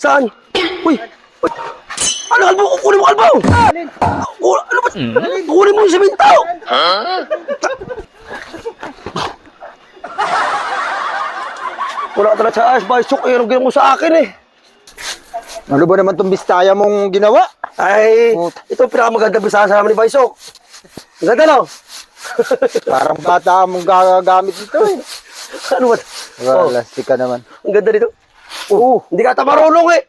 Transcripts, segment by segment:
Saan? Uy! Uy! Ano kalbo? Kunin mo kalbo! Ano ba? Kunin mo yung semento! Wala ka talaga sa ayos, Baysok. Eh, anong ginawa mo sa akin eh? Ano ba naman itong bistaya mong ginawa? Ay, ito ang pinakamaganda bisaya sa namin ni Baysok. Ang ganda lang. Parang bata mong gagagamit dito eh. Ano ba? Plastic ka naman. Ang ganda dito. Hindi ka ata marunong eh.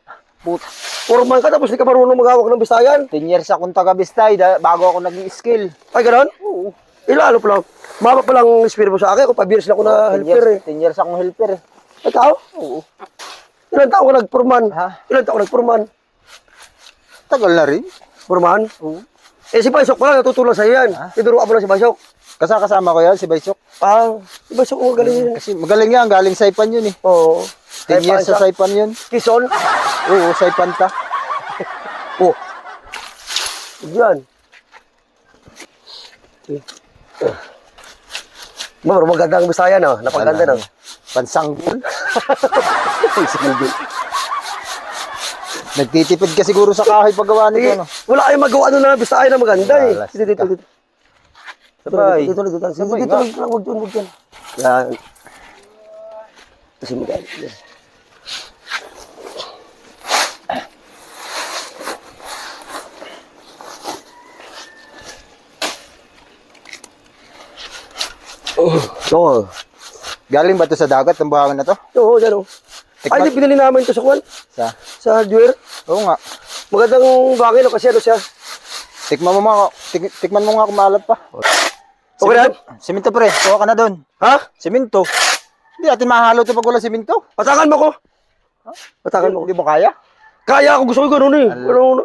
Purman ka tapos hindi ka marunong maghawak ng bisayan. 10 years akong taga-bistay bago ako naging skill. Ay, gano'n? Oo. Ilalo pa lang. Mama pa lang spirit mo sa akin. Kung 5 years na ako na helper eh. 10 years akong helper eh. Ay, tao? Oo. Ilan taon ka nagpurman? Ha? Ilan taon ka nagpurman? Tagal na rin. Purman? Oo. Eh, si Baysok pala natutulong sa'yo yan. Tinuruan mo lang si Baysok. Kasama ko yan, si Baysok. Si Baysok mo galing yun. Kasi magaling yan, galing Saipan yun eh. Oo. 10 years sa Saipan yun. Quezon? Oo, Saipan ta. Oh. Diyan. Ma'am, maganda ang Bisaya no? Napaganda no? Pansanggol. Nagtitipid ka siguro sa kahoy paggawa nito, no? Wala kayong magawa doon na Bisaya na maganda eh. Dito. Sabay. Dito. Dito. Huwag dyan. Yan. Kasi maganda. Yan. Oo. Galing ba ito sa dagat, ang buhangin na to? Oo, dyan o. Ay, hindi, pinili namin ito sa kwan. Sa hardware. Oo nga. Magandang bagay no, kasi ano siya. Tikman mo nga kung maalat pa. Okay na? Siminto pre, kuha ka na doon. Ha? Siminto. Hindi natin mahalo ito pag wala siminto. Patakan mo ko. Patakan mo ko. Hindi mo kaya? Kaya ako, gusto ko gano'n eh.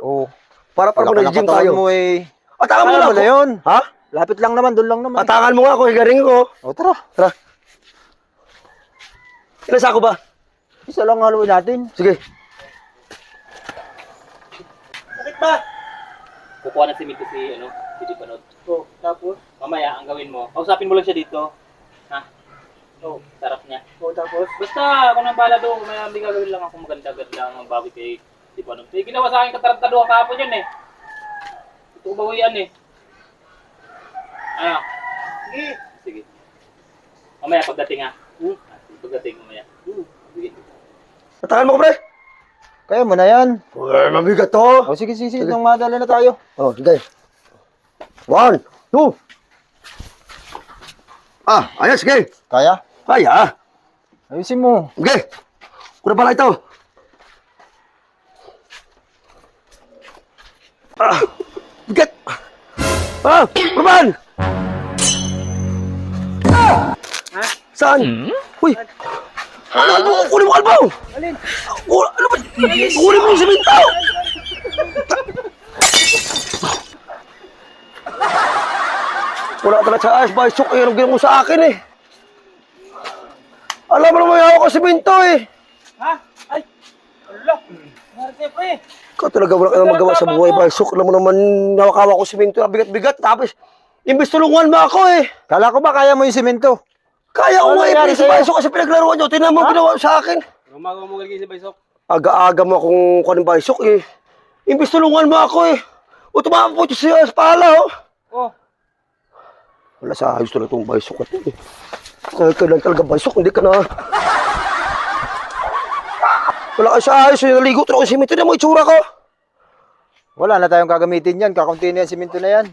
Oo. Para mag-gym tayo. Mo eh. Patakan mo na ako. Yun. Ha? Lapit lang naman, doon lang naman. Patakan mo nga ako, higaring ko. O tara. Tara. Ilan sako ba? Isa lang haluin natin. Sige. Bakit ba? Kukuha ng simento si Dipanod. Oo, tapos? Mamaya, ang gawin mo, kausapin mo lang siya dito. Ha? Oo, sarap niya. Oo, tapos? Basta, ako nang bala doon, may gagawin lang ako maganda-ganda ang bago kay Dipanod. Eh, ginawa sa akin katarantado kahapon yun eh. Ito ba yan eh? Ano? Sige. Mamaya pagdating ha. Pagdating mamaya. Sige. Patakan mo ko, pre. Kaya mo na yan. Uy, mabigat to. O sige, nung madala na tayo. Oh, sige. 1, 2. Ayan, sige. Kaya? Kaya. Ayusin mo. Sige. Kuna pala ito. Bigat. Purman! Saan? Uy! Kalbo! Kunin mo kalbo! Alin? Ano ba? Kunin mo yung semento! Wala ka talaga sa ayos, Baysok. Eh, anong ginawa mo sa akin eh? Alam mo naman yung hawak ko semento eh. Ha? Ay! Ala! Marte pre! Ikaw talaga wala ka nang magawa sa buhay, Baysok. Alam mo naman, hawak-hawak ko semento. Bigat-bigat. Tapos, imbes tulungan mo ako eh. Kala ko ba kaya mo yung simento? Kaya ko nga eh, nangyari si Baysok kasi pinaglaruan nyo. Tinan mo ginawa sa akin. Gumagawa mo galing si Baysok. Aga-aga mo akong kunin Baysok eh. Imbes tulungan mo ako eh. O tumama po siya sa pala oh. Oh. Wala sa ayos talaga itong Baysok at eh. Kailan talaga Baysok, hindi ka na. Wala ka sa ayos, naligo talaga yung simento. Tinan mo itsura ko. Wala na tayong gagamitin yan. Kakunti na yan, simento na yan.